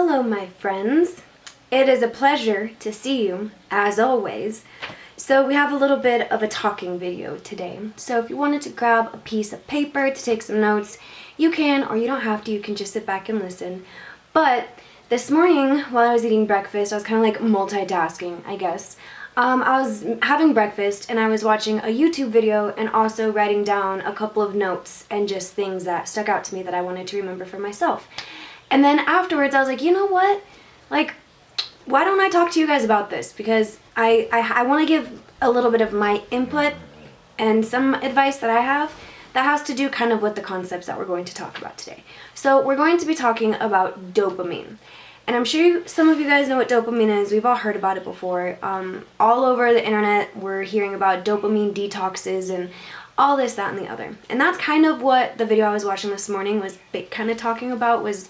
Hello my friends, it is a pleasure to see you as always. So we have a little bit of a talking video today. So if you wanted to grab a piece of paper to take some notes, you can, or you don't have to, you can just sit back and listen. But this morning while I was eating breakfast, I was kind of like multitasking, I guess. I was having breakfast and I was watching a YouTube video and also writing down a couple of notes and just things that stuck out to me that I wanted to remember for myself. And then afterwards I was like, you know what? Like, why don't I talk to you guys about this? Because I want to give a little bit of my input and some advice that I have that has to do kind of with the concepts that we're going to talk about today. So we're going to be talking about dopamine. And I'm sure some of you guys know what dopamine is. We've all heard about it before. All over the internet, we're hearing about dopamine detoxes and all this, that, and the other. And that's kind of what the video I was watching this morning was kind of talking about, was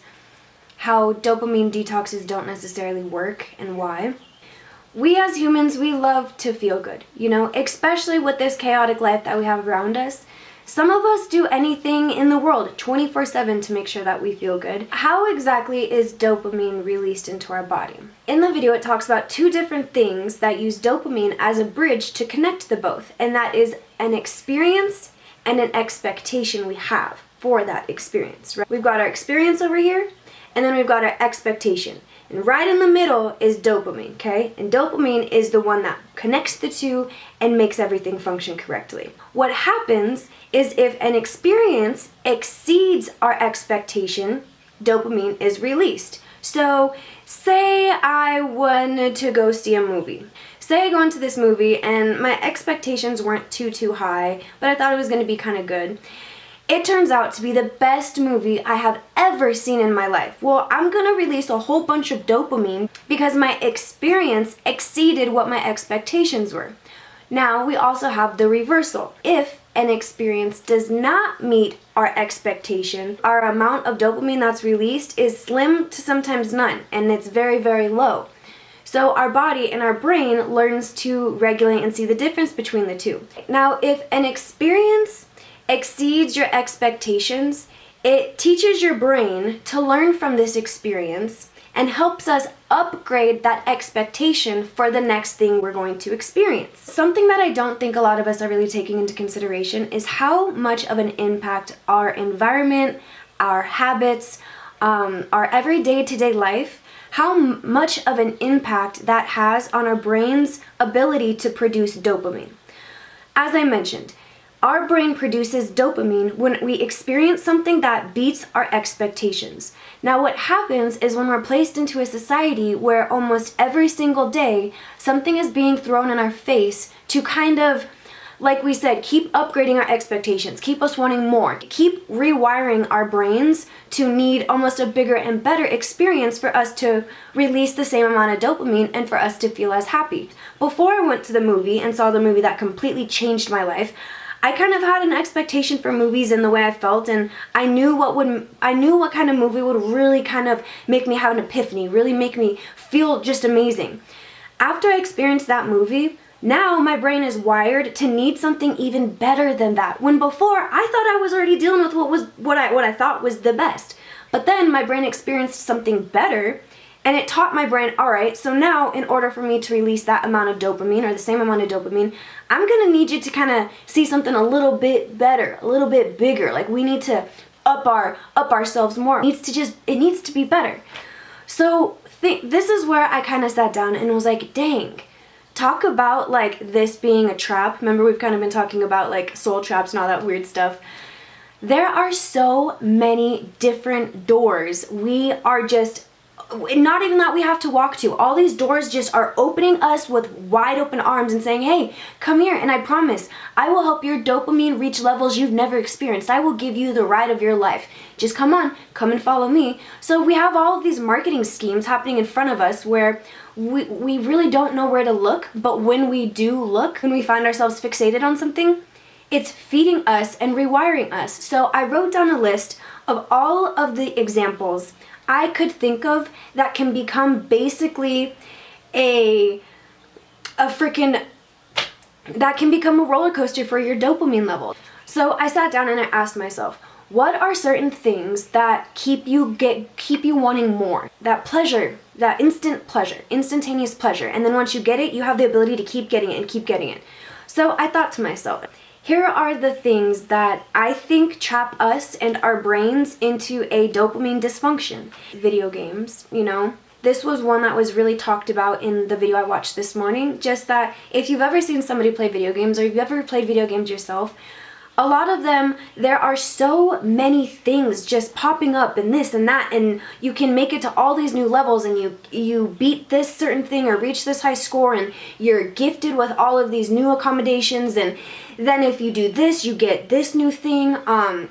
how dopamine detoxes don't necessarily work and why. We as humans, we love to feel good, you know, especially with this chaotic life that we have around us. Some of us do anything in the world 24/7 to make sure that we feel good. How exactly is dopamine released into our body? In the video, it talks about two different things that use dopamine as a bridge to connect the both, and that is an experience and an expectation we have for that experience. Right? We've got our experience over here, and then we've got our expectation. And right in the middle is dopamine, okay? And dopamine is the one that connects the two and makes everything function correctly. What happens is if an experience exceeds our expectation, dopamine is released. So say I wanted to go see a movie. Say I go into this movie and my expectations weren't too high, but I thought it was going to be kind of good. It turns out to be the best movie I have ever seen in my life. Well, I'm gonna release a whole bunch of dopamine because my experience exceeded what my expectations were. Now, we also have the reversal. If an experience does not meet our expectation, our amount of dopamine that's released is slim to sometimes none, and it's very low. So our body and our brain learns to regulate and see the difference between the two. Now, if an experience exceeds your expectations, it teaches your brain to learn from this experience and helps us upgrade that expectation for the next thing we're going to experience. Something that I don't think a lot of us are really taking into consideration is how much of an impact our environment, our habits, our everyday to-day life, how much of an impact that has on our brain's ability to produce dopamine. As I mentioned, our brain produces dopamine when we experience something that beats our expectations. Now, what happens is when we're placed into a society where almost every single day something is being thrown in our face to kind of, like we said, keep upgrading our expectations, keep us wanting more, keep rewiring our brains to need almost a bigger and better experience for us to release the same amount of dopamine and for us to feel as happy. Before I went to the movie and saw the movie that completely changed my life, I kind of had an expectation for movies and the way I felt, and I knew what kind of movie would really kind of make me have an epiphany, really make me feel just amazing. After I experienced that movie, now my brain is wired to need something even better than that. When before I thought I was already dealing with what I thought was the best. But then my brain experienced something better, and it taught my brain, all right, so now in order for me to release that amount of dopamine or the same amount of dopamine, I'm gonna need you to kind of see something a little bit better, a little bit bigger. Like we need to up ourselves more. It needs to be better. So this is where I kind of sat down and was like, dang, talk about like this being a trap. Remember, we've kind of been talking about like soul traps and all that weird stuff. There are so many different doors we are just not even that we have to walk to. All these doors just are opening us with wide open arms and saying, hey, come here, and I promise I will help your dopamine reach levels you've never experienced. I will give you the ride of your life. Just come on, come and follow me. So we have all of these marketing schemes happening in front of us where we really don't know where to look, but when we do look, when we find ourselves fixated on something, it's feeding us and rewiring us. So I wrote down a list of all of the examples I could think of that can become basically that can become a roller coaster for your dopamine level. So I sat down and I asked myself, what are certain things that keep keep you wanting more. That pleasure, that instant pleasure, instantaneous pleasure. And then once you get it, you have the ability to keep getting it and keep getting it. So I thought to myself, here are the things that I think trap us and our brains into a dopamine dysfunction. Video games, you know. This was one that was really talked about in the video I watched this morning. Just that if you've ever seen somebody play video games, or you've ever played video games yourself, a lot of them, there are so many things just popping up and this and that, and you can make it to all these new levels, and you beat this certain thing or reach this high score, and you're gifted with all of these new accommodations, and then if you do this, you get this new thing.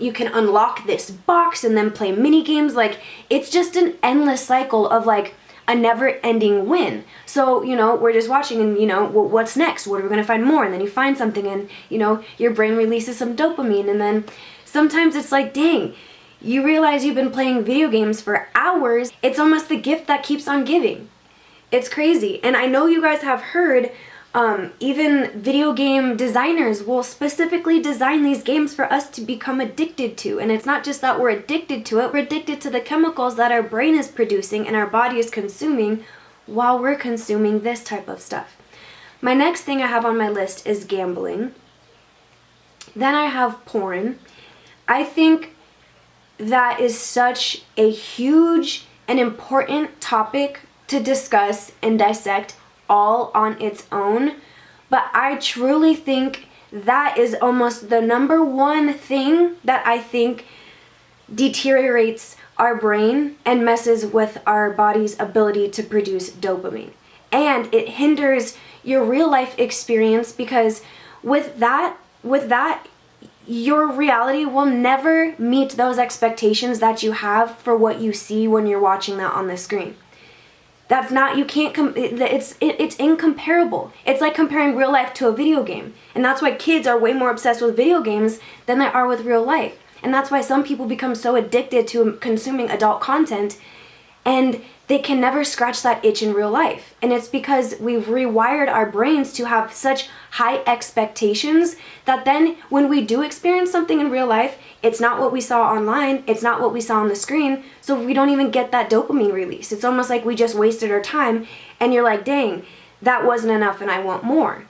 You can unlock this box and then play mini games. Like, it's just an endless cycle of like a never-ending win. So, you know, we're just watching and, you know, what's next? What are we going to find more? And then you find something and, you know, your brain releases some dopamine. And then sometimes it's like, dang, you realize you've been playing video games for hours. It's almost the gift that keeps on giving. It's crazy. And I know you guys have heard even video game designers will specifically design these games for us to become addicted to. And it's not just that we're addicted to it, we're addicted to the chemicals that our brain is producing and our body is consuming while we're consuming this type of stuff. My next thing I have on my list is gambling. Then I have porn. I think that is such a huge and important topic to discuss and dissect all on its own, but I truly think that is almost the number one thing that I think deteriorates our brain and messes with our body's ability to produce dopamine. And it hinders your real life experience, because with that, your reality will never meet those expectations that you have for what you see when you're watching that on the screen. That's not, you can't, it's incomparable. It's like comparing real life to a video game. And that's why kids are way more obsessed with video games than they are with real life. And that's why some people become so addicted to consuming adult content, and they can never scratch that itch in real life. And it's because we've rewired our brains to have such high expectations that then when we do experience something in real life, it's not what we saw online, it's not what we saw on the screen, so we don't even get that dopamine release. It's almost like we just wasted our time, and you're like, dang, that wasn't enough and I want more.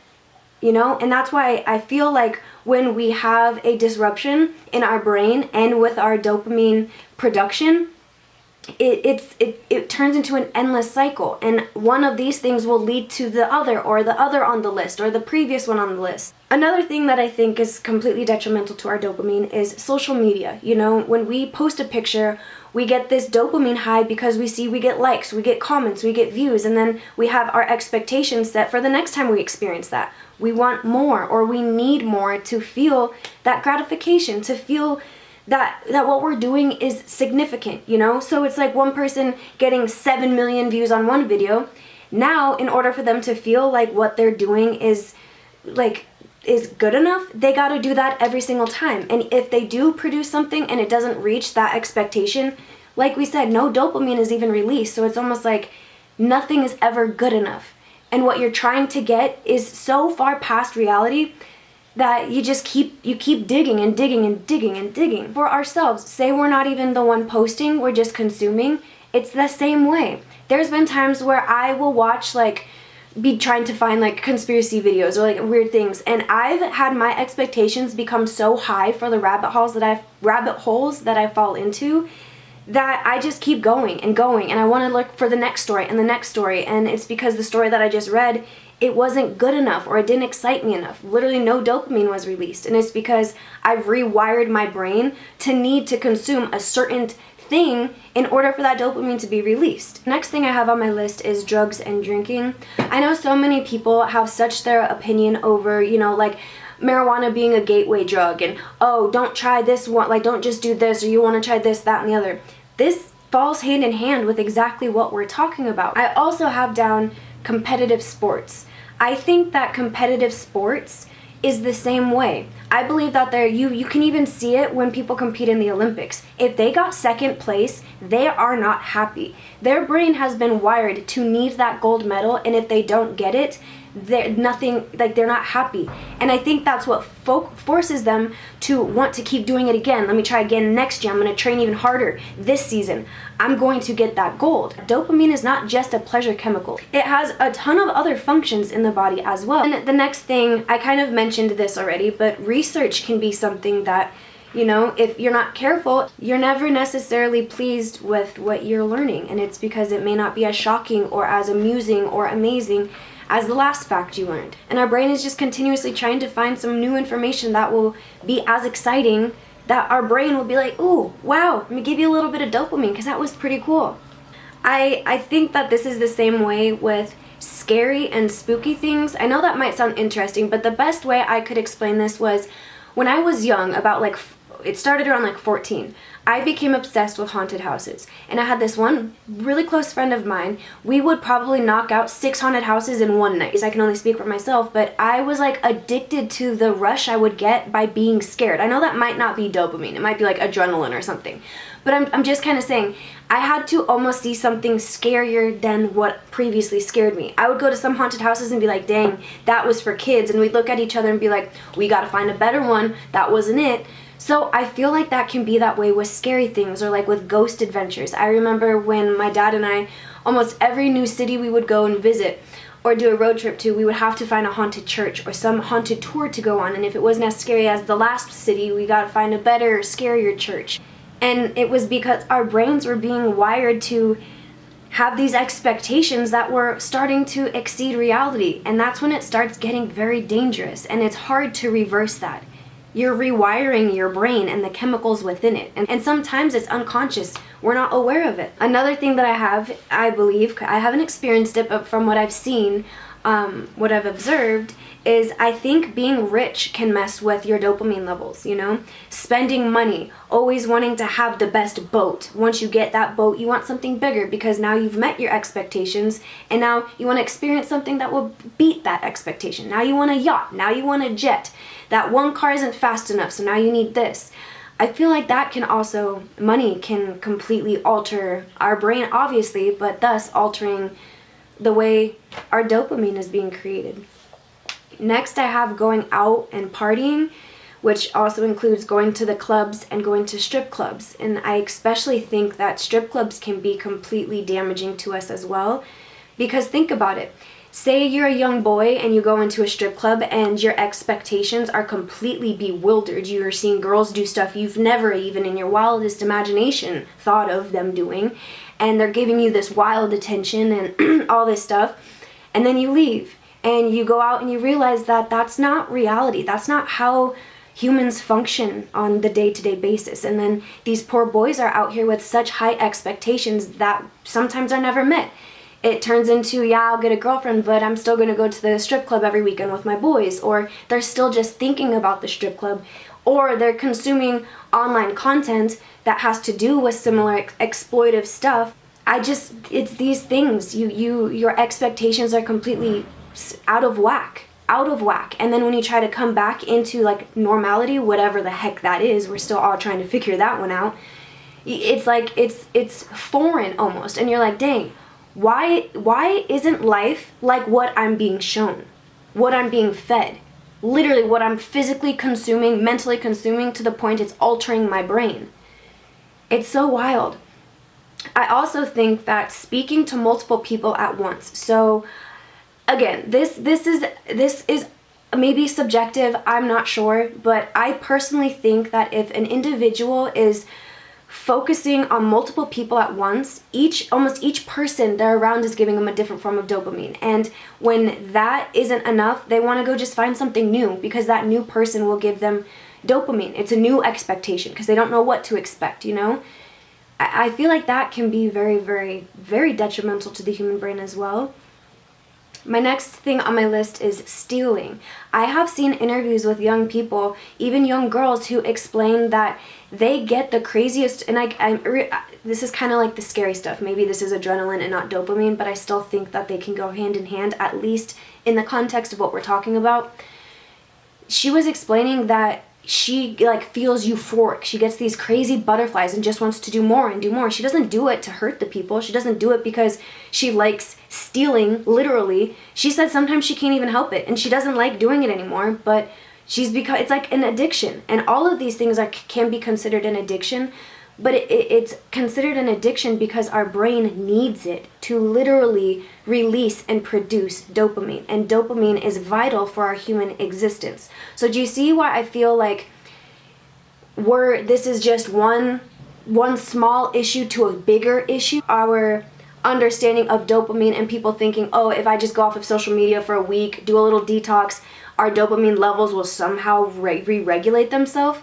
You know? And that's why I feel like when we have a disruption in our brain and with our dopamine production, it turns into an endless cycle, and one of these things will lead to the other, or the other on the list, or the previous one on the list. Another thing that I think is completely detrimental to our dopamine is social media. You know, when we post a picture, we get this dopamine high because we get likes, we get comments, we get views, and then we have our expectations set for the next time we experience that. We want more, or we need more to feel that gratification, to feel that what we're doing is significant, you know? So it's like one person getting 7 million views on one video. Now, in order for them to feel like what they're doing is good enough, they got to do that every single time. And if they do produce something and it doesn't reach that expectation, like we said, no dopamine is even released. So it's almost like nothing is ever good enough. And what you're trying to get is so far past reality that you keep digging and digging and digging and digging. For ourselves, say we're not even the one posting, we're just consuming, it's the same way. There's been times where I will watch, be trying to find conspiracy videos or weird things, and I've had my expectations become so high for the rabbit holes that I fall into, that I just keep going and going, and I want to look for the next story and the next story, and it's because the story that I just read, it wasn't good enough, or it didn't excite me enough. Literally no dopamine was released, and it's because I've rewired my brain to need to consume a certain thing in order for that dopamine to be released. Next thing I have on my list is drugs and drinking. I know so many people have such their opinion over, marijuana being a gateway drug, and oh, don't try this one, don't just do this, or you want to try this, that, and the other. This falls hand in hand with exactly what we're talking about. I also have down competitive sports. I think that competitive sports is the same way. I believe that you can even see it when people compete in the Olympics. If they got second place, they are not happy. Their brain has been wired to need that gold medal, and if they don't get it, they're nothing, like they're not happy. And I think that's what forces them to want to keep doing it again. Let me try again next year. I'm going to train even harder this season. I'm going to get that gold. Dopamine is not just a pleasure chemical. It has a ton of other functions in the body as well. And the next thing, I kind of mentioned this already, but research can be something that, you know, if you're not careful, you're never necessarily pleased with what you're learning. And it's because it may not be as shocking or as amusing or amazing as the last fact you learned. And our brain is just continuously trying to find some new information that will be as exciting, that our brain will be like, ooh, wow, let me give you a little bit of dopamine because that was pretty cool. I think that this is the same way with scary and spooky things. I know that might sound interesting, but the best way I could explain this was when I was young, about like, it started around like 14. I became obsessed with haunted houses. And I had this one really close friend of mine. We would probably knock out 6 haunted houses in one night. I can only speak for myself, but I was like addicted to the rush I would get by being scared. I know that might not be dopamine. It might be like adrenaline or something. But I'm just kind of saying, I had to almost see something scarier than what previously scared me. I would go to some haunted houses and be like, dang, that was for kids. And we'd look at each other and be like, we gotta find a better one. That wasn't it. So I feel like that can be that way with scary things or like with ghost adventures. I remember when my dad and I, almost every new city we would go and visit or do a road trip to, we would have to find a haunted church or some haunted tour to go on. And if it wasn't as scary as the last city, we got to find a better, scarier church. And it was because our brains were being wired to have these expectations that were starting to exceed reality. And that's when it starts getting very dangerous. And it's hard to reverse that. You're rewiring your brain and the chemicals within it. And sometimes it's unconscious. We're not aware of it. Another thing that I believe, I haven't experienced it, but from what I've seen, what I've observed, is I think being rich can mess with your dopamine levels, you know? Spending money, always wanting to have the best boat. Once you get that boat, you want something bigger because now you've met your expectations and now you want to experience something that will beat that expectation. Now you want a yacht, now you want a jet. That one car isn't fast enough, so now you need this. I feel like that can also, money can completely alter our brain, obviously, but thus altering the way our dopamine is being created. Next, I have going out and partying, which also includes going to the clubs and going to strip clubs. And I especially think that strip clubs can be completely damaging to us as well. Because think about it. Say you're a young boy and you go into a strip club and your expectations are completely bewildered. You're seeing girls do stuff you've never even in your wildest imagination thought of them doing. And they're giving you this wild attention and all this stuff. And then you leave and you go out and you realize that that's not reality. That's not how humans function on the day-to-day basis. And then these poor boys are out here with such high expectations that sometimes are never met. It turns into, yeah, I'll get a girlfriend, but I'm still going to go to the strip club every weekend with my boys. Or they're still just thinking about the strip club. Or they're consuming online content that has to do with similar exploitive stuff. It's these things. Your expectations are completely out of whack. And then when you try to come back into like normality, whatever the heck that is, we're still all trying to figure that one out. It's like, it's foreign almost. And you're like, dang. Why isn't life like what I'm being shown? What I'm being fed? Literally what I'm physically consuming, mentally consuming to the point it's altering my brain. It's so wild. I also think that speaking to multiple people at once. So again, this is maybe subjective, I'm not sure, but I personally think that if an individual is focusing on multiple people at once, almost each person they're around is giving them a different form of dopamine. And when that isn't enough, they want to go just find something new because that new person will give them dopamine. It's a new expectation because they don't know what to expect, you know? I feel like that can be very, very, very detrimental to the human brain as well. My next thing on my list is stealing. I have seen interviews with young people, even young girls, who explain that they get the craziest, and this is kind of like the scary stuff. Maybe this is adrenaline and not dopamine, but I still think that they can go hand in hand, at least in the context of what we're talking about. She was explaining that she like feels euphoric. She gets these crazy butterflies and just wants to do more and do more. She doesn't do it to hurt the people. She doesn't do it because she likes stealing, literally. She said sometimes she can't even help it and she doesn't like doing it anymore, but it's like an addiction. And all of these things can be considered an addiction, but it's considered an addiction because our brain needs it to literally release and produce dopamine. And dopamine is vital for our human existence. So do you see why I feel like this is just one small issue to a bigger issue? Our understanding of dopamine and people thinking, oh, if I just go off of social media for a week, do a little detox, our dopamine levels will somehow re-regulate themselves.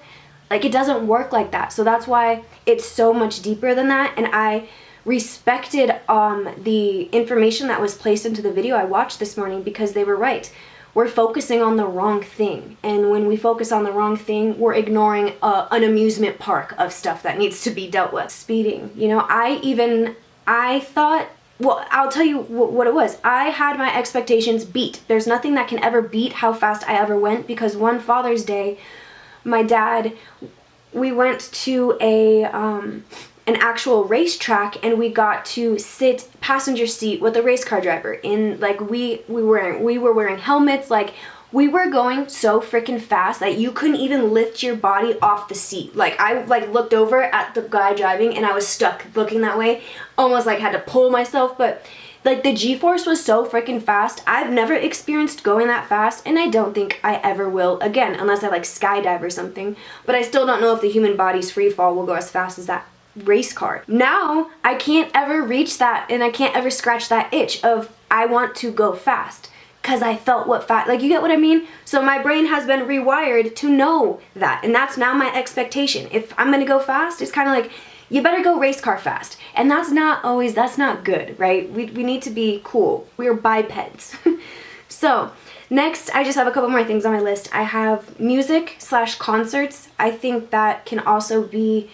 Like, it doesn't work like that. So that's why it's so much deeper than that. And I respected the information that was placed into the video I watched this morning, because they were right. We're focusing on the wrong thing. And when we focus on the wrong thing, we're ignoring an amusement park of stuff that needs to be dealt with. Speeding. You know, I thought, well, I'll tell you what it was. I had my expectations beat. There's nothing that can ever beat how fast I ever went, because one Father's Day, my dad, we went to an actual racetrack, and we got to sit passenger seat with a race car driver. In like we were wearing helmets. Like, we were going so freaking fast that you couldn't even lift your body off the seat. Like, I looked over at the guy driving and I was stuck looking that way, almost like had to pull myself. But like, the G-force was so freaking fast. I've never experienced going that fast, and I don't think I ever will again, unless I like skydive or something. But I still don't know if the human body's free fall will go as fast as that race car. Now I can't ever reach that, and I can't ever scratch that itch of I want to go fast, because I felt what fast, like, you get what I mean? So my brain has been rewired to know that, and that's now my expectation. If I'm gonna go fast, it's kind of like, you better go race car fast. And that's not good, right? We need to be cool. We're bipeds. So next, I just have a couple more things on my list. I have music/concerts. I think that can also be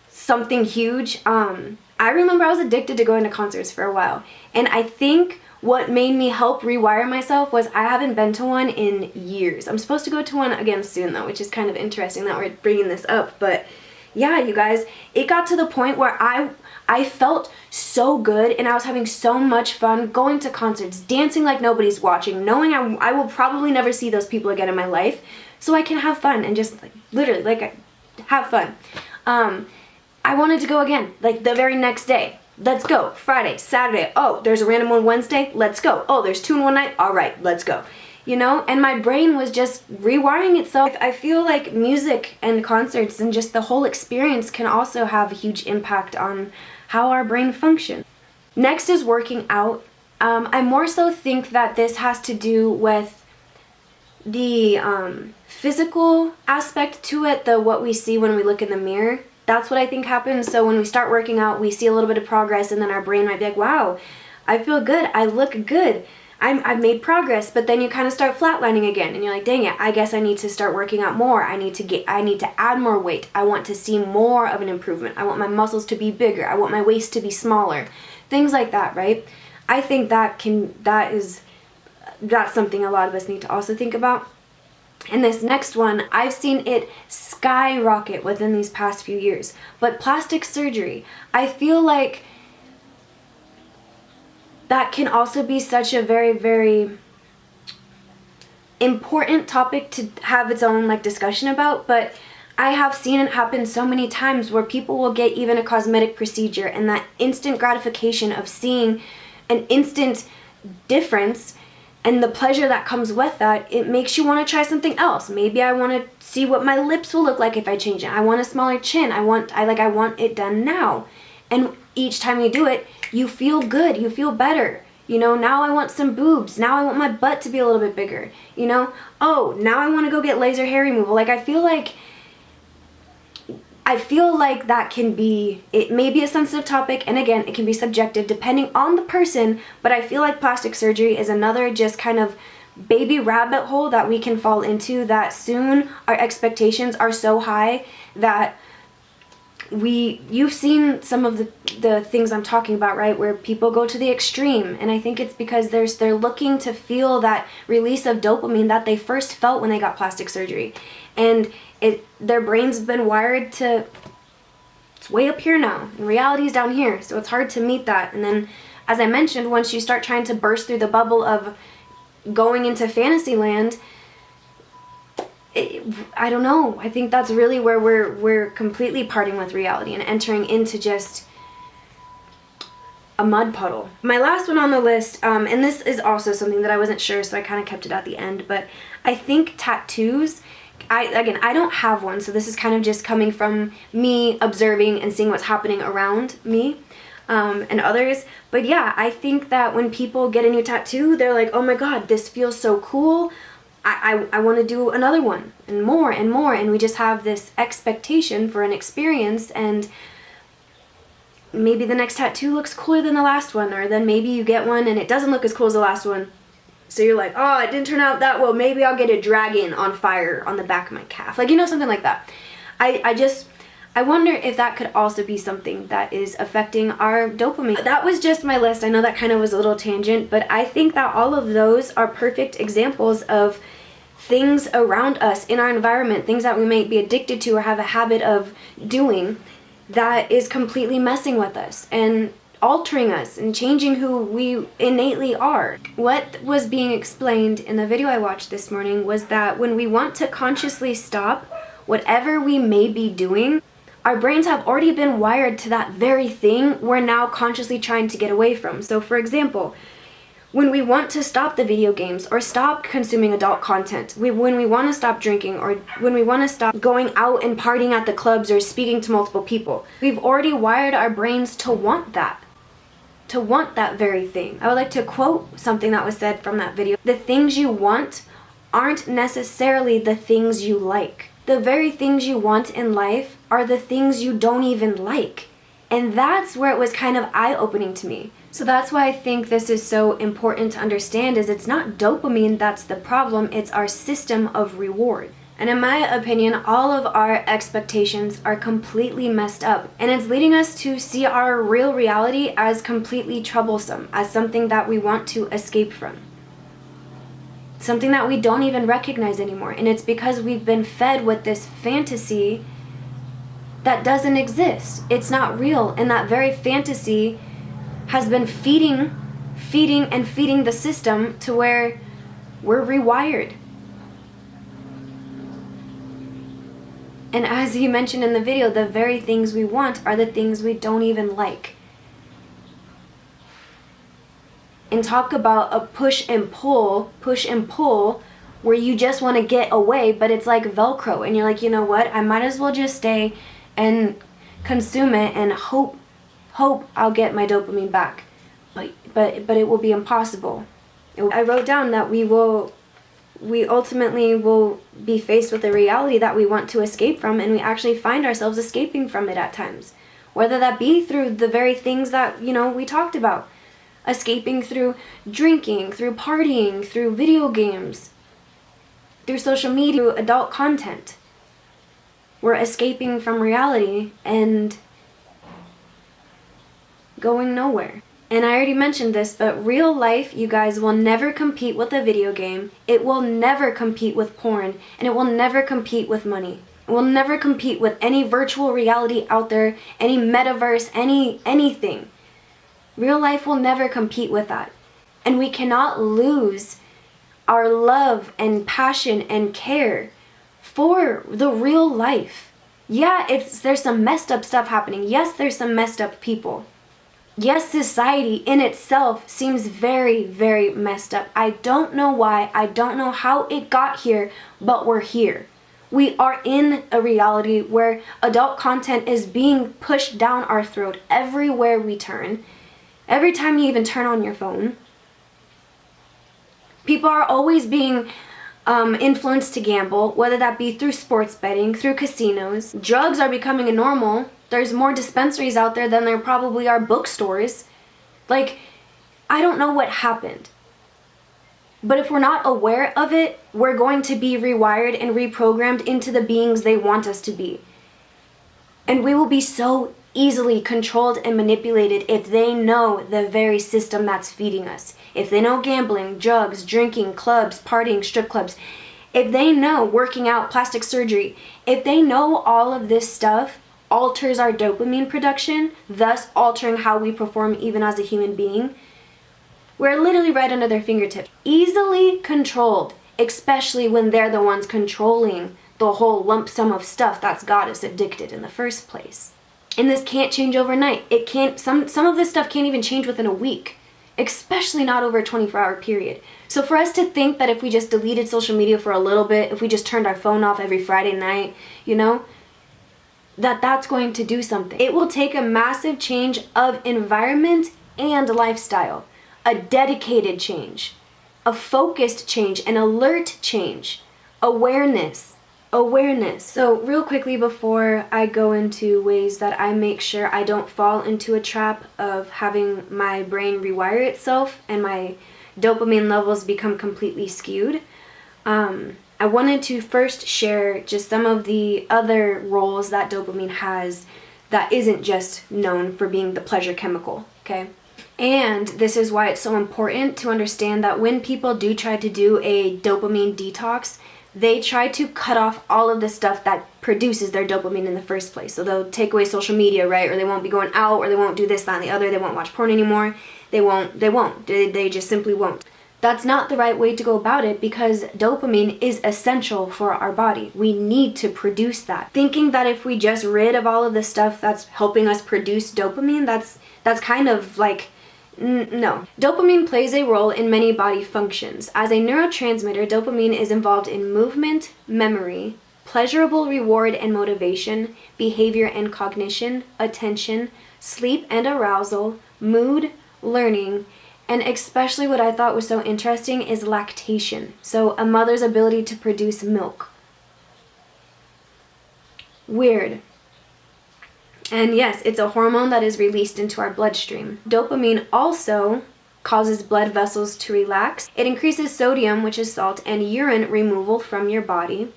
something huge. I remember I was addicted to going to concerts for a while. And I think what made me help rewire myself was I haven't been to one in years. I'm supposed to go to one again soon though, which is kind of interesting that we're bringing this up. But yeah, you guys, it got to the point where I felt so good, and I was having so much fun going to concerts, dancing like nobody's watching, knowing I will probably never see those people again in my life, so I can have fun and just like literally like have fun. I wanted to go again, like the very next day. Let's go. Friday, Saturday. Oh, there's a random one Wednesday. Let's go. Oh, there's 2 in one night. All right, let's go. You know, and my brain was just rewiring itself. I feel like music and concerts and just the whole experience can also have a huge impact on how our brain functions. Next is working out. I more so think that this has to do with the physical aspect to it, what we see when we look in the mirror. That's what I think happens. So when we start working out, we see a little bit of progress, and then our brain might be like, wow, I feel good, I look good, I've made progress. But then you kind of start flatlining again, and you're like, dang it, I guess I need to start working out more. I need to add more weight. I want to see more of an improvement. I want my muscles to be bigger. I want my waist to be smaller. Things like that, right? I think that's something a lot of us need to also think about. And this next one, I've seen it skyrocket within these past few years. But plastic surgery, I feel like that can also be such a very, very important topic to have its own like discussion about. But I have seen it happen so many times where people will get even a cosmetic procedure, and that instant gratification of seeing an instant difference and the pleasure that comes with that, it makes you want to try something else. Maybe I want to see what my lips will look like if I change it. I want a smaller chin. I want it done now. And each time you do it, you feel good. You feel better. You know, now I want some boobs. Now I want my butt to be a little bit bigger. You know, oh, now I want to go get laser hair removal. Like, I feel like that can be, it may be a sensitive topic, and again, it can be subjective depending on the person, but I feel like plastic surgery is another just kind of baby rabbit hole that we can fall into, that soon our expectations are so high that you've seen some of the things I'm talking about, right? Where people go to the extreme, and I think it's because they're looking to feel that release of dopamine that they first felt when they got plastic surgery, and their brain's been wired to, it's way up here now, and reality's down here, so it's hard to meet that. And then, as I mentioned, once you start trying to burst through the bubble of going into fantasy land, I don't know. I think that's really where we're completely parting with reality and entering into just a mud puddle. My last one on the list, and this is also something that I wasn't sure, so I kind of kept it at the end, but I think tattoos, I don't have one, so this is kind of just coming from me observing and seeing what's happening around me and others. But yeah, I think that when people get a new tattoo, they're like, oh my god, this feels so cool. I want to do another one and more, and we just have this expectation for an experience, and maybe the next tattoo looks cooler than the last one, or then maybe you get one and it doesn't look as cool as the last one, so you're like, oh, it didn't turn out that well, maybe I'll get a dragon on fire on the back of my calf, like, you know, something like that. I wonder if that could also be something that is affecting our dopamine. That was just my list. I know that kind of was a little tangent, but I think that all of those are perfect examples of things around us in our environment, things that we might be addicted to or have a habit of doing that is completely messing with us and altering us and changing who we innately are. What was being explained in the video I watched this morning was that when we want to consciously stop whatever we may be doing, our brains have already been wired to that very thing we're now consciously trying to get away from. So for example, when we want to stop the video games or stop consuming adult content, when we want to stop drinking, or when we want to stop going out and partying at the clubs or speaking to multiple people, we've already wired our brains to want that very thing. I would like to quote something that was said from that video. The things you want aren't necessarily the things you like. The very things you want in life are the things you don't even like. And that's where it was kind of eye-opening to me. So that's why I think this is so important to understand, is it's not dopamine that's the problem, it's our system of reward. And in my opinion, all of our expectations are completely messed up, and it's leading us to see our real reality as completely troublesome, as something that we want to escape from. Something that we don't even recognize anymore. And it's because we've been fed with this fantasy that doesn't exist. It's not real, and that very fantasy has been feeding the system to where we're rewired. And as he mentioned in the video, the very things we want are the things we don't even like. And talk about a push and pull, where you just want to get away, but it's like Velcro, and you're like, you know what, I might as well just stay and consume it and hope I'll get my dopamine back. But it will be impossible. I wrote down that we ultimately will be faced with a reality that we want to escape from, and we actually find ourselves escaping from it at times. Whether that be through the very things that, you know, we talked about. Escaping through drinking, through partying, through video games, through social media, through adult content. We're escaping from reality and going nowhere. And I already mentioned this, but real life, you guys, will never compete with a video game. It will never compete with porn, and it will never compete with money. It will never compete with any virtual reality out there, any metaverse, anything. Real life will never compete with that. And we cannot lose our love and passion and care for the real life. Yeah, there's some messed up stuff happening. Yes, there's some messed up people. Yes, society in itself seems very, very messed up. I don't know why. I don't know how it got here, but we're here. We are in a reality where adult content is being pushed down our throat everywhere we turn. Every time you even turn on your phone. People are always being influenced to gamble, whether that be through sports betting, through casinos. Drugs are becoming a normal. There's more dispensaries out there than there probably are bookstores. Like, I don't know what happened. But if we're not aware of it, we're going to be rewired and reprogrammed into the beings they want us to be. And we will be so easily controlled and manipulated if they know the very system that's feeding us. If they know gambling, drugs, drinking, clubs, partying, strip clubs, if they know working out, plastic surgery, if they know all of this stuff alters our dopamine production, thus altering how we perform even as a human being, we're literally right under their fingertips. Easily controlled, especially when they're the ones controlling the whole lump sum of stuff that's got us addicted in the first place. And this can't change overnight. It can't, some of this stuff can't even change within a week, especially not over a 24-hour period. So for us to think that if we just deleted social media for a little bit, if we just turned our phone off every Friday night, you know, that's going to do something. It will take a massive change of environment and lifestyle, a dedicated change, a focused change, an alert change, awareness. So real quickly before I go into ways that I make sure I don't fall into a trap of having my brain rewire itself and my dopamine levels become completely skewed, I wanted to first share just some of the other roles that dopamine has that isn't just known for being the pleasure chemical, okay? And this is why it's so important to understand that when people do try to do a dopamine detox, they try to cut off all of the stuff that produces their dopamine in the first place. So they'll take away social media, right? Or they won't be going out, or they won't do this, that, and the other. They won't watch porn anymore. They just simply won't. That's not the right way to go about it, because dopamine is essential for our body. We need to produce that. Thinking that if we just rid of all of the stuff that's helping us produce dopamine, that's kind of like, no. Dopamine plays a role in many body functions. As a neurotransmitter, dopamine is involved in movement, memory, pleasurable reward and motivation, behavior and cognition, attention, sleep and arousal, mood, learning, and especially what I thought was so interesting is lactation. So a mother's ability to produce milk. Weird. And yes, it's a hormone that is released into our bloodstream. Dopamine also causes blood vessels to relax. It increases sodium, which is salt, and urine removal from your body.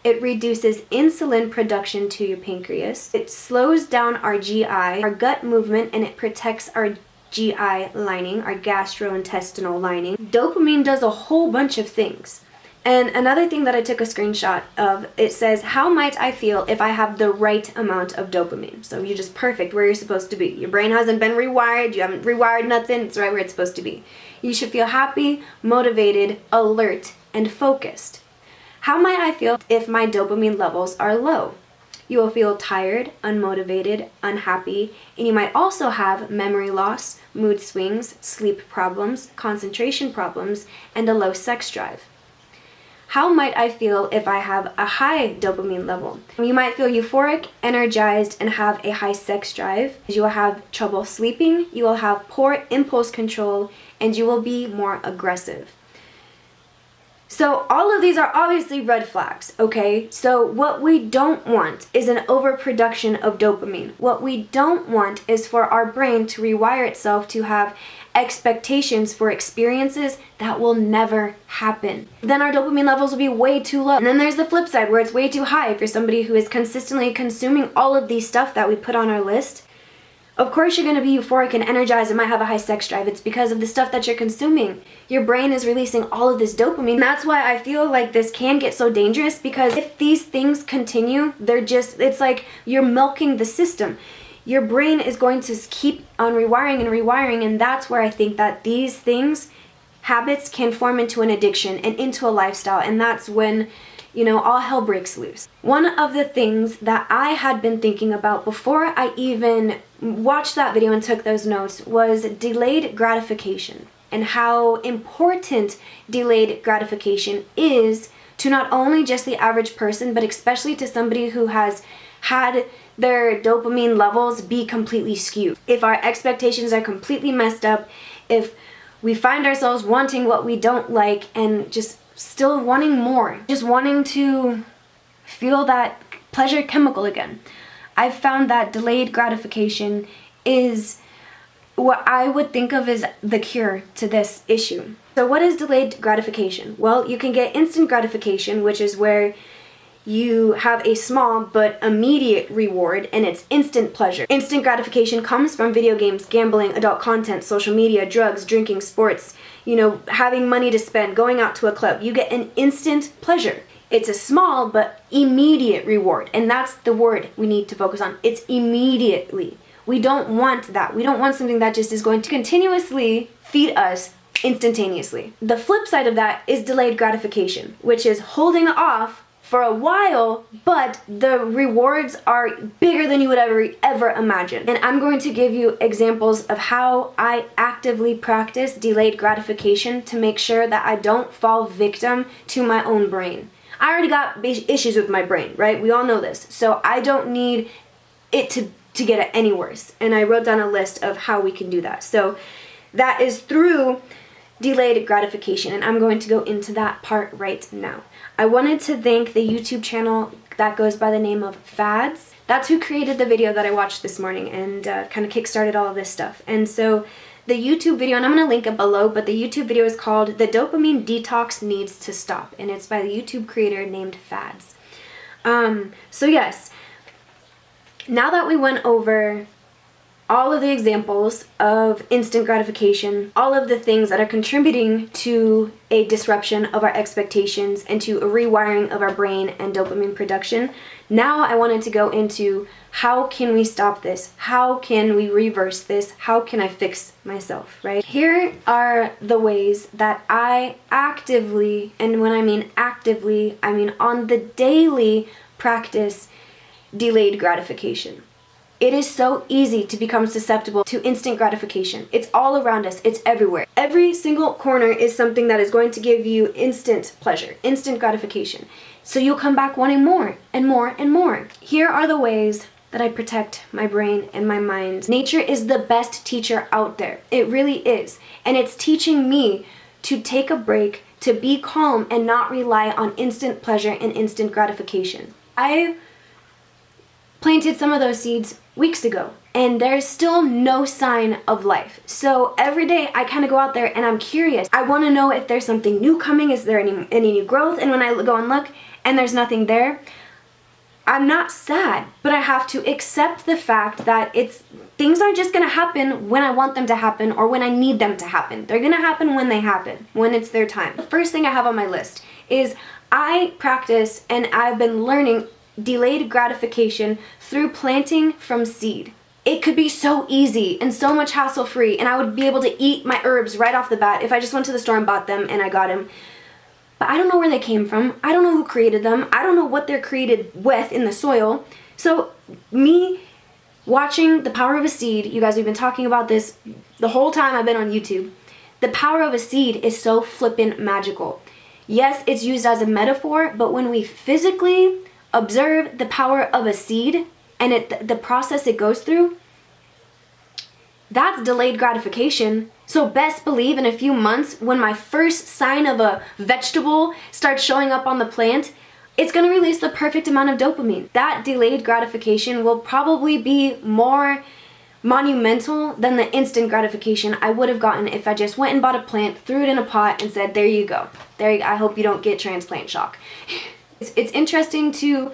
It reduces insulin production to your pancreas. It slows down our GI, our gut movement, and it protects our GI lining, our gastrointestinal lining. Dopamine does a whole bunch of things. And another thing that I took a screenshot of, it says, how might I feel if I have the right amount of dopamine? So you're just perfect where you're supposed to be. Your brain hasn't been rewired, you haven't rewired nothing, it's right where it's supposed to be. You should feel happy, motivated, alert, and focused. How might I feel if my dopamine levels are low? You will feel tired, unmotivated, unhappy, and you might also have memory loss, mood swings, sleep problems, concentration problems, and a low sex drive. How might I feel if I have a high dopamine level? You might feel euphoric, energized, and have a high sex drive. You will have trouble sleeping, you will have poor impulse control, and you will be more aggressive. So all of these are obviously red flags, okay? So what we don't want is an overproduction of dopamine. What we don't want is for our brain to rewire itself to have expectations for experiences that will never happen. Then our dopamine levels will be way too low. And then there's the flip side where it's way too high for somebody who is consistently consuming all of these stuff that we put on our list. Of course you're going to be euphoric and energized and might have a high sex drive. It's because of the stuff that you're consuming. Your brain is releasing all of this dopamine. That's why I feel like this can get so dangerous, because if these things continue, it's like you're milking the system. Your brain is going to keep on rewiring and rewiring, and that's where I think that these things, habits, can form into an addiction and into a lifestyle, and that's when, all hell breaks loose. One of the things that I had been thinking about before I even watched that video and took those notes was delayed gratification, and how important delayed gratification is to not only just the average person, but especially to somebody who has had their dopamine levels be completely skewed. If our expectations are completely messed up, if we find ourselves wanting what we don't like and just still wanting more, just wanting to feel that pleasure chemical again, I've found that delayed gratification is what I would think of as the cure to this issue. So what is delayed gratification? Well, you can get instant gratification, which is where you have a small but immediate reward, and it's instant pleasure. Instant gratification comes from video games, gambling, adult content, social media, drugs, drinking, sports, having money to spend, going out to a club. You get an instant pleasure. It's a small but immediate reward, and that's the word we need to focus on. It's immediately. We don't want that. We don't want something that just is going to continuously feed us instantaneously. The flip side of that is delayed gratification, which is holding off for a while, but the rewards are bigger than you would ever imagine. And I'm going to give you examples of how I actively practice delayed gratification to make sure that I don't fall victim to my own brain. I already got issues with my brain, right? We all know this. So I don't need it to get it any worse. And I wrote down a list of how we can do that. So that is through delayed gratification, and I'm going to go into that part right now. I wanted to thank the YouTube channel that goes by the name of Fads. That's who created the video that I watched this morning and kind of kickstarted all of this stuff. And so the YouTube video, and I'm going to link it below, but the YouTube video is called The Dopamine Detox Needs to Stop, and it's by the YouTube creator named Fads. So yes, now that we went over all of the examples of instant gratification, all of the things that are contributing to a disruption of our expectations and to a rewiring of our brain and dopamine production, now I wanted to go into how can we stop this? How can we reverse this? How can I fix myself, right? Here are the ways that I actively, and when I mean actively, I mean on the daily, practice delayed gratification. It is so easy to become susceptible to instant gratification. It's all around us. It's everywhere. Every single corner is something that is going to give you instant pleasure, instant gratification. So you'll come back wanting more and more and more. Here are the ways that I protect my brain and my mind. Nature is the best teacher out there. It really is. And it's teaching me to take a break, to be calm and not rely on instant pleasure and instant gratification. I planted some of those seeds weeks ago, and there's still no sign of life. So every day I kind of go out there and I'm curious. I want to know if there's something new coming. Is there any new growth? And when I go and look and there's nothing there, I'm not sad, but I have to accept the fact that things aren't just going to happen when I want them to happen or when I need them to happen. They're going to happen when they happen, when it's their time. The first thing I have on my list is I practice, and I've been learning delayed gratification through planting from seed. It could be so easy and so much hassle-free, and I would be able to eat my herbs right off the bat if I just went to the store and bought them and I got them. But I don't know where they came from. I don't know who created them. I don't know what they're created with in the soil. So me watching the power of a seed, you guys, we've been talking about this the whole time I've been on YouTube. The power of a seed is so flippin' magical. Yes, it's used as a metaphor, but when we physically observe the power of a seed and the process it goes through, that's delayed gratification. So best believe in a few months, when my first sign of a vegetable starts showing up on the plant, it's going to release the perfect amount of dopamine. That delayed gratification will probably be more monumental than the instant gratification I would have gotten if I just went and bought a plant, threw it in a pot, and said, there you go. I hope you don't get transplant shock. It's interesting to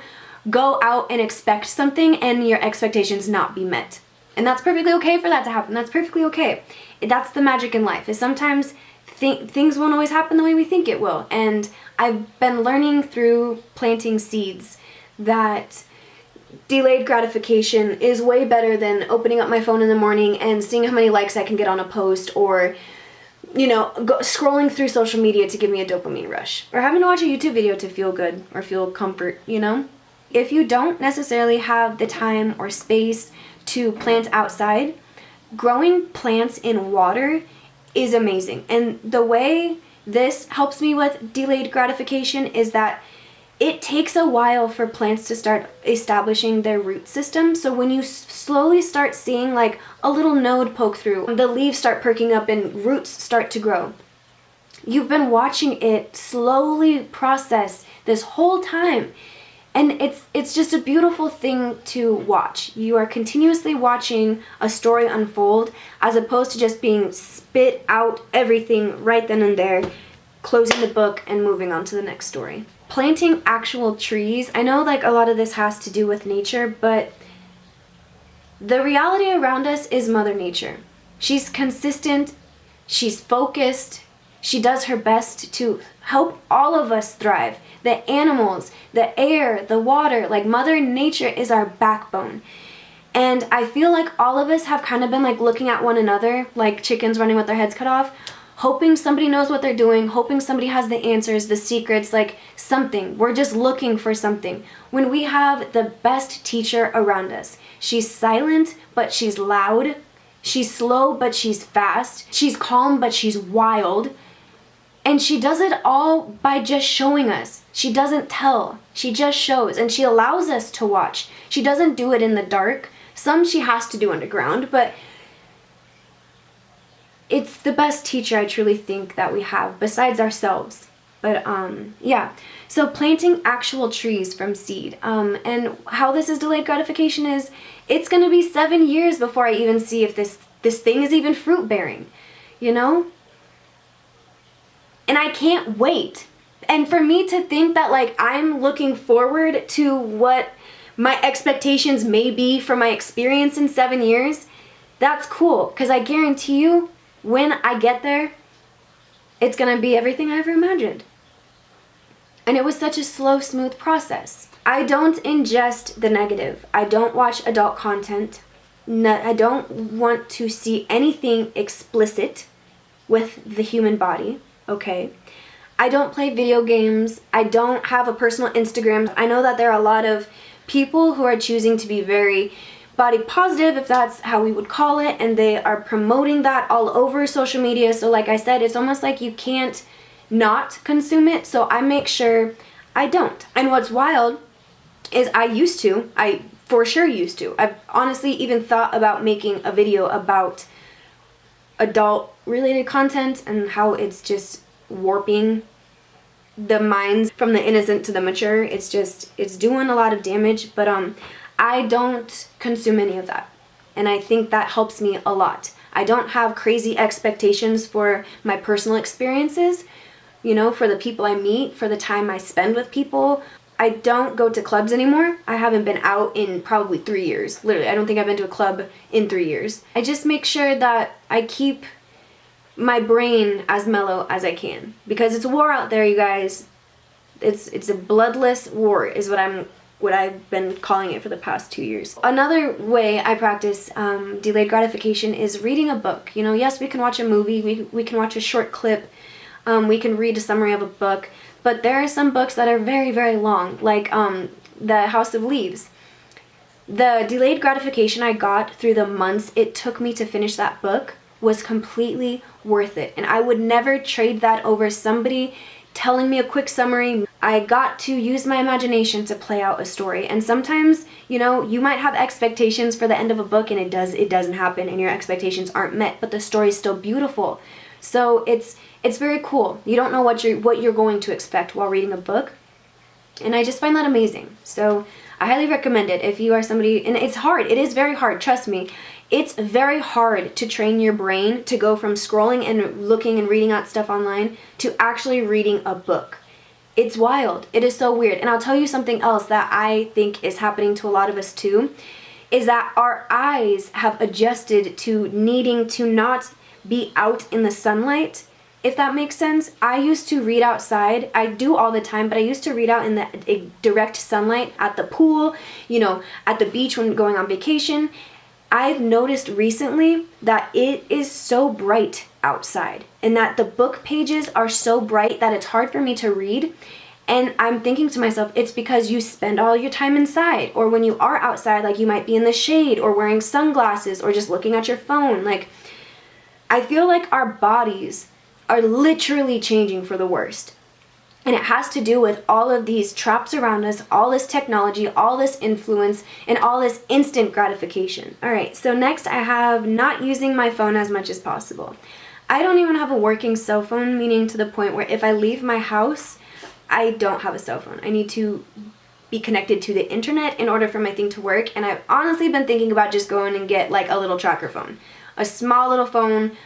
go out and expect something and your expectations not be met. And that's perfectly okay for that to happen. That's perfectly okay. That's the magic in life, is sometimes things won't always happen the way we think it will. And I've been learning through planting seeds that delayed gratification is way better than opening up my phone in the morning and seeing how many likes I can get on a post, or scrolling through social media to give me a dopamine rush, or having to watch a YouTube video to feel good or feel comfort, If you don't necessarily have the time or space to plant outside, growing plants in water is amazing. And the way this helps me with delayed gratification is that it takes a while for plants to start establishing their root system. So when you slowly start seeing like a little node poke through, the leaves start perking up and roots start to grow, you've been watching it slowly process this whole time. And it's just a beautiful thing to watch. You are continuously watching a story unfold, as opposed to just being spit out everything right then and there, closing the book and moving on to the next story. planting actual trees. I know like a lot of this has to do with nature, but the reality around us is Mother Nature. She's consistent, she's focused, she does her best to help all of us thrive. The animals, the air, the water, like Mother Nature is our backbone. And I feel like all of us have kind of been like looking at one another, like chickens running with their heads cut off, hoping somebody knows what they're doing, hoping somebody has the answers, the secrets, like something. We're just looking for something. When we have the best teacher around us. She's silent, but she's loud. She's slow, but she's fast. She's calm, but she's wild. And she does it all by just showing us. She doesn't tell. She just shows, and she allows us to watch. She doesn't do it in the dark. Some she has to do underground, but it's the best teacher I truly think that we have, besides ourselves. But yeah, so planting actual trees from seed. And how this is delayed gratification is, it's gonna be 7 years before I even see if this thing is even fruit bearing, you know? And I can't wait. And for me to think that like I'm looking forward to what my expectations may be for my experience in 7 years, that's cool. Because I guarantee you, when I get there, it's gonna be everything I ever imagined. And it was such a slow, smooth process. I don't ingest the negative. I don't watch adult content. I don't want to see anything explicit with the human body, okay? I don't play video games. I don't have a personal Instagram. I know that there are a lot of people who are choosing to be very body positive, if that's how we would call it, and they are promoting that all over social media. So like I said, it's almost like you can't not consume it, so I make sure I don't. And what's wild is I for sure used to. I've honestly even thought about making a video about adult related content and how it's just warping the minds from the innocent to the mature. It's doing a lot of damage, but I don't consume any of that. And I think that helps me a lot. I don't have crazy expectations for my personal experiences, you know, for the people I meet, for the time I spend with people. I don't go to clubs anymore. I haven't been out in probably 3 years. Literally, I don't think I've been to a club in 3 years. I just make sure that I keep my brain as mellow as I can, because it's a war out there, you guys. It's a bloodless war is what I've been calling it for the past 2 years. Another way I practice delayed gratification is reading a book. You know, yes, we can watch a movie, we can watch a short clip, we can read a summary of a book, but there are some books that are very, very long, like The House of Leaves. The delayed gratification I got through the months it took me to finish that book was completely worth it. And I would never trade that over somebody telling me a quick summary. I got to use my imagination to play out a story. And sometimes, you know, you might have expectations for the end of a book and it doesn't happen and your expectations aren't met, but the story is still beautiful. So it's very cool. You don't know what you're going to expect while reading a book. And I just find that amazing. So I highly recommend it if you are somebody, and it's hard. It is very hard, trust me. It's very hard to train your brain to go from scrolling and looking and reading out stuff online to actually reading a book. It's wild. It is so weird. And I'll tell you something else that I think is happening to a lot of us too, is that our eyes have adjusted to needing to not be out in the sunlight, if that makes sense. I used to read outside. I do all the time, but I used to read out in the direct sunlight at the pool, you know, at the beach when going on vacation. I've noticed recently that it is so bright outside and that the book pages are so bright that it's hard for me to read. And I'm thinking to myself, it's because you spend all your time inside, or when you are outside, like you might be in the shade or wearing sunglasses or just looking at your phone. Like, I feel like our bodies are literally changing for the worst. And it has to do with all of these traps around us, all this technology, all this influence, and all this instant gratification. All right, so next I have not using my phone as much as possible. I don't even have a working cell phone, meaning to the point where if I leave my house, I don't have a cell phone. I need to be connected to the internet in order for my thing to work. And I've honestly been thinking about just going and get like a little tracker phone. A small little phone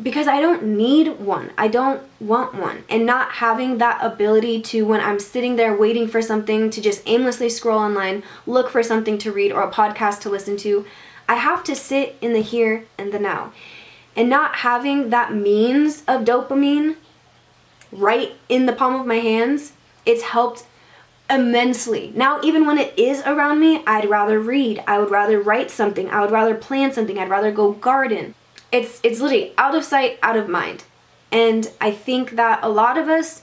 because I don't need one. I don't want one. And not having that ability to, when I'm sitting there waiting for something, to just aimlessly scroll online, look for something to read or a podcast to listen to, I have to sit in the here and the now. And not having that means of dopamine right in the palm of my hands, it's helped immensely. Now, even when it is around me, I'd rather read. I would rather write something. I would rather plan something. I'd rather go garden. It's literally out of sight, out of mind. And I think that a lot of us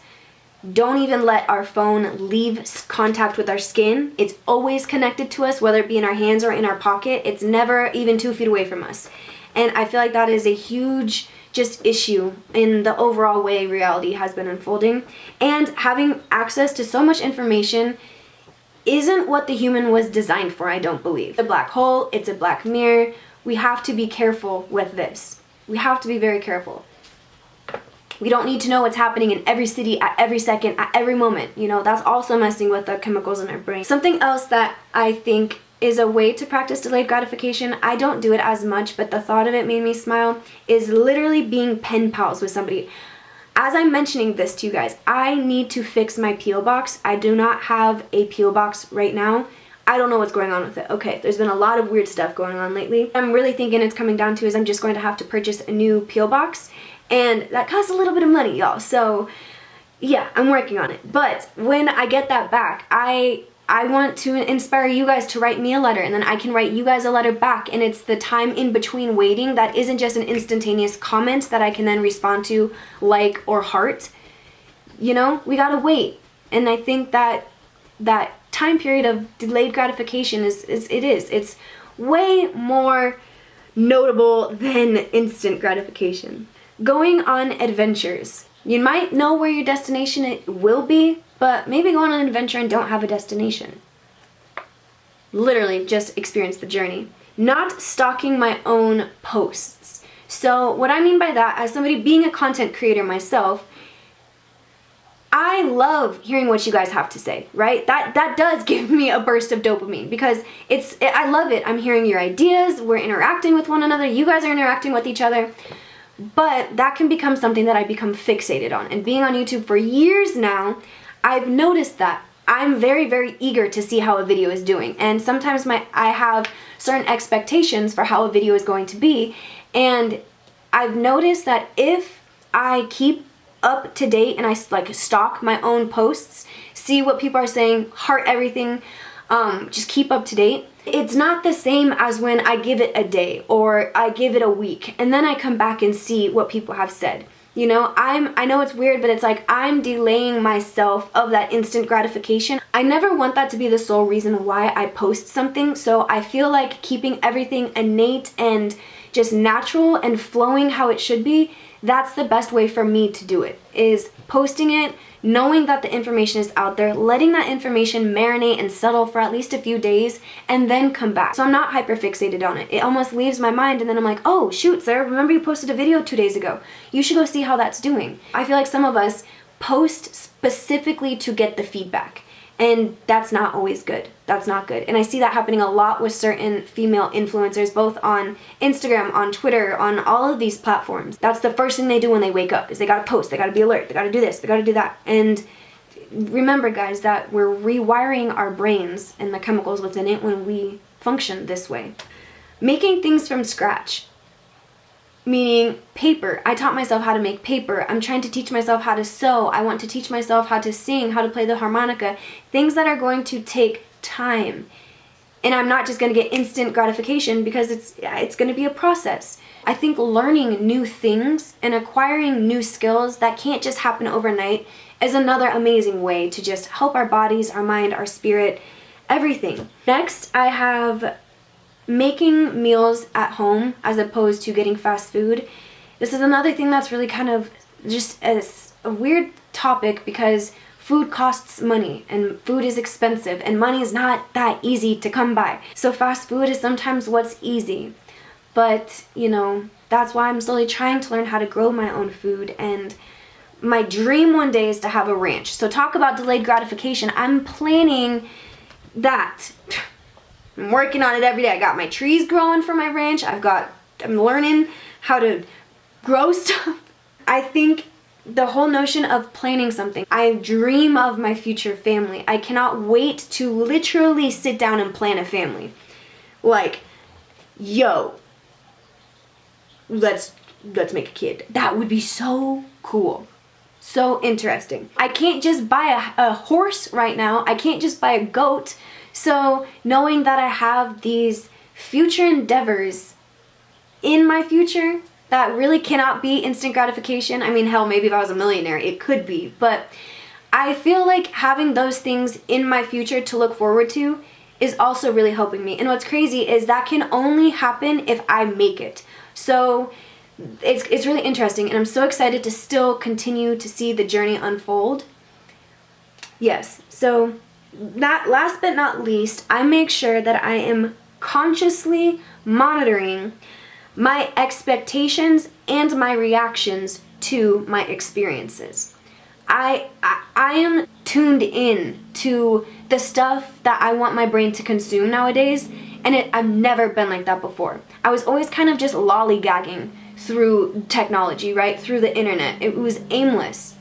don't even let our phone leave contact with our skin. It's always connected to us, whether it be in our hands or in our pocket. It's never even 2 feet away from us. And I feel like that is a huge just issue in the overall way reality has been unfolding. And having access to so much information isn't what the human was designed for, I don't believe. A black hole, it's a black mirror. We have to be careful with this. We have to be very careful. We don't need to know what's happening in every city at every second, at every moment. You know, that's also messing with the chemicals in our brain. Something else that I think is a way to practice delayed gratification, I don't do it as much, but the thought of it made me smile, is literally being pen pals with somebody. As I'm mentioning this to you guys, I need to fix my P.O. box. I do not have a P.O. box right now. I don't know what's going on with it. Okay, there's been a lot of weird stuff going on lately. I'm really thinking it's coming down to is I'm just going to have to purchase a new P.O. box, and that costs a little bit of money, y'all. So yeah, I'm working on it. But when I get that back, I want to inspire you guys to write me a letter, and then I can write you guys a letter back, and it's the time in between waiting that isn't just an instantaneous comment that I can then respond to, like, or heart. You know, we gotta wait. And I think that that time period of delayed gratification it's way more notable than instant gratification. Going on adventures. You might know where your destination will be, but maybe go on an adventure and don't have a destination. Literally just experience the journey. Not stalking my own posts. So what I mean by that, as somebody being a content creator myself, I love hearing what you guys have to say, right? That does give me a burst of dopamine because I love it. I'm hearing your ideas, we're interacting with one another, you guys are interacting with each other. But that can become something that I become fixated on. And being on YouTube for years now, I've noticed that I'm very, very eager to see how a video is doing. And sometimes I have certain expectations for how a video is going to be. And I've noticed that if I keep up to date and I like stalk my own posts, see what people are saying, heart everything, just keep up to date, it's not the same as when I give it a day or I give it a week and then I come back and see what people have said. You know, I know it's weird, but it's like I'm delaying myself of that instant gratification. I never want that to be the sole reason why I post something, so I feel like keeping everything innate and just natural and flowing how it should be, that's the best way for me to do it, is posting it, knowing that the information is out there, letting that information marinate and settle for at least a few days, and then come back. So I'm not hyper fixated on it. It almost leaves my mind, and then I'm like, oh shoot, Sarah, remember you posted a video 2 days ago. You should go see how that's doing. I feel like some of us post specifically to get the feedback, and that's not always good. That's not good. And I see that happening a lot with certain female influencers, both on Instagram, on Twitter, on all of these platforms. That's the first thing they do when they wake up, is they gotta post, they gotta be alert, they gotta do this, they gotta do that. And remember, guys, that we're rewiring our brains and the chemicals within it when we function this way. Making things from scratch. Meaning paper. I taught myself how to make paper. I'm trying to teach myself how to sew. I want to teach myself how to sing, how to play the harmonica. Things that are going to take time. And I'm not just going to get instant gratification because it's going to be a process. I think learning new things and acquiring new skills that can't just happen overnight is another amazing way to just help our bodies, our mind, our spirit, everything. Next, I have making meals at home as opposed to getting fast food. This is another thing that's really kind of just a weird topic because food costs money and food is expensive and money is not that easy to come by. So fast food is sometimes what's easy. But, you know, that's why I'm slowly trying to learn how to grow my own food, and my dream one day is to have a ranch. So talk about delayed gratification. I'm planning that. I'm working on it every day. I got my trees growing for my ranch. I'm learning how to grow stuff. I think the whole notion of planning something. I dream of my future family. I cannot wait to literally sit down and plan a family. Like, yo, let's make a kid. That would be so cool. So interesting. I can't just buy a horse right now. I can't just buy a goat. So knowing that I have these future endeavors in my future that really cannot be instant gratification. I mean, hell, maybe if I was a millionaire, it could be. But I feel like having those things in my future to look forward to is also really helping me. And what's crazy is that can only happen if I make it. So it's really interesting, and I'm so excited to still continue to see the journey unfold. Yes, so last but not least, I make sure that I am consciously monitoring my expectations and my reactions to my experiences. I am tuned in to the stuff that I want my brain to consume nowadays, and I've never been like that before. I was always kind of just lollygagging through technology, right? Through the internet. It was aimless,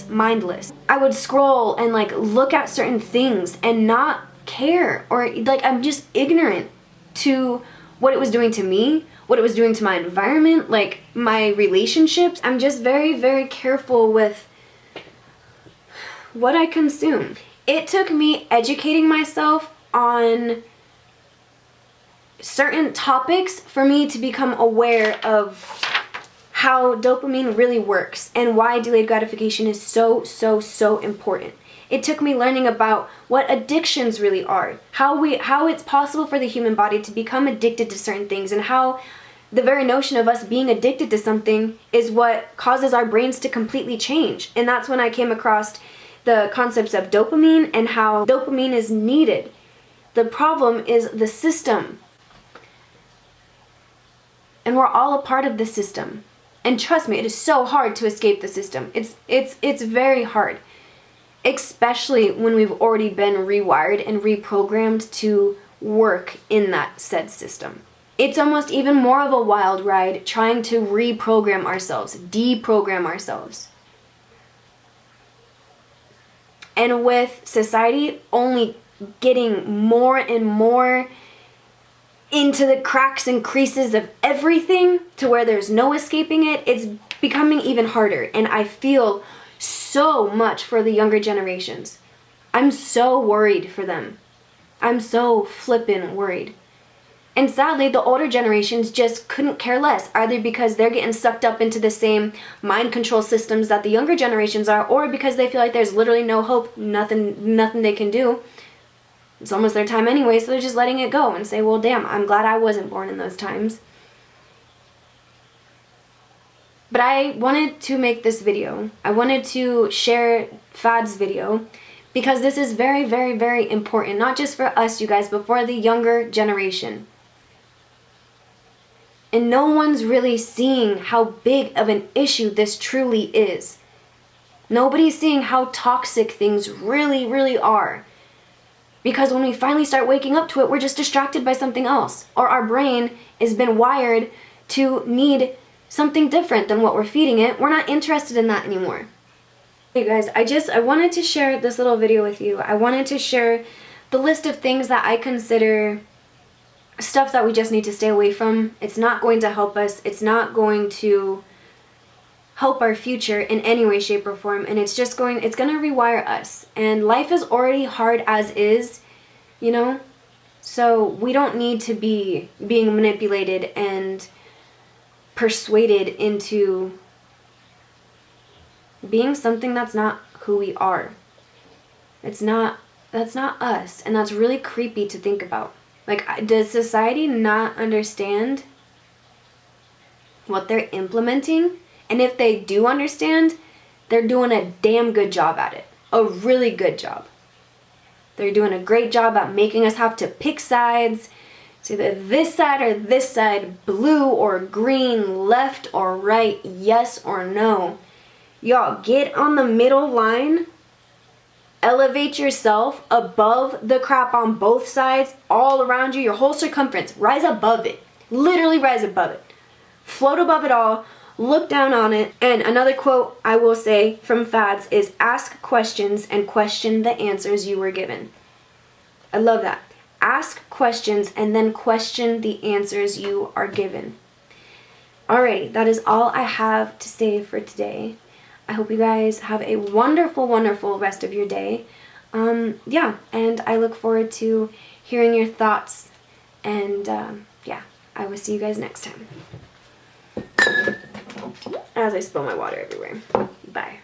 mindless. I would scroll and like look at certain things and not care, or like I'm just ignorant to what it was doing to me, what it was doing to my environment, like my relationships. I'm just very, very careful with what I consume. It took me educating myself on certain topics for me to become aware of how dopamine really works and why delayed gratification is so important. It took me learning about what addictions really are, how it's possible for the human body to become addicted to certain things, and how the very notion of us being addicted to something is what causes our brains to completely change. And that's when I came across the concepts of dopamine and how dopamine is needed. The problem is the system. And we're all a part of the system. And trust me, it is so hard to escape the system. It's very hard. Especially when we've already been rewired and reprogrammed to work in that said system. It's almost even more of a wild ride trying to reprogram ourselves, deprogram ourselves. And with society only getting more and more into the cracks and creases of everything to where there's no escaping it, it's becoming even harder. And I feel so much for the younger generations. I'm so worried for them. I'm so flippin' worried. And sadly, the older generations just couldn't care less, either because they're getting sucked up into the same mind control systems that the younger generations are, or because they feel like there's literally no hope, nothing they can do. It's almost their time anyway, so they're just letting it go and say, well, damn, I'm glad I wasn't born in those times. But I wanted to make this video. I wanted to share Fad's video because this is very, very, very important, not just for us, you guys, but for the younger generation. And no one's really seeing how big of an issue this truly is. Nobody's seeing how toxic things really, really are. Because when we finally start waking up to it, we're just distracted by something else. Or our brain has been wired to need something different than what we're feeding it. We're not interested in that anymore. Hey guys, I wanted to share this little video with you. I wanted to share the list of things that I consider stuff that we just need to stay away from. It's not going to help us. It's not going to help our future in any way, shape, or form. And it's going to rewire us. And life is already hard as is, you know? So we don't need to be being manipulated and persuaded into being something that's not who we are. That's not us. And that's really creepy to think about. Like, does society not understand what they're implementing? And if they do understand, they're doing a damn good job at it. A really good job. They're doing a great job at making us have to pick sides. It's either this side or this side, blue or green, left or right, yes or no. Y'all, get on the middle line. Elevate yourself above the crap on both sides, all around you, your whole circumference. Rise above it. Literally rise above it. Float above it all. look down on it. And another quote I will say from fads is ask questions and question the answers you were given. I love that. Ask questions and then question the answers you are given. Alrighty, that is all I have to say for today. I hope you guys have a wonderful, wonderful rest of your day. Yeah, and I look forward to hearing your thoughts. And yeah, I will see you guys next time. As I spill my water everywhere. Bye.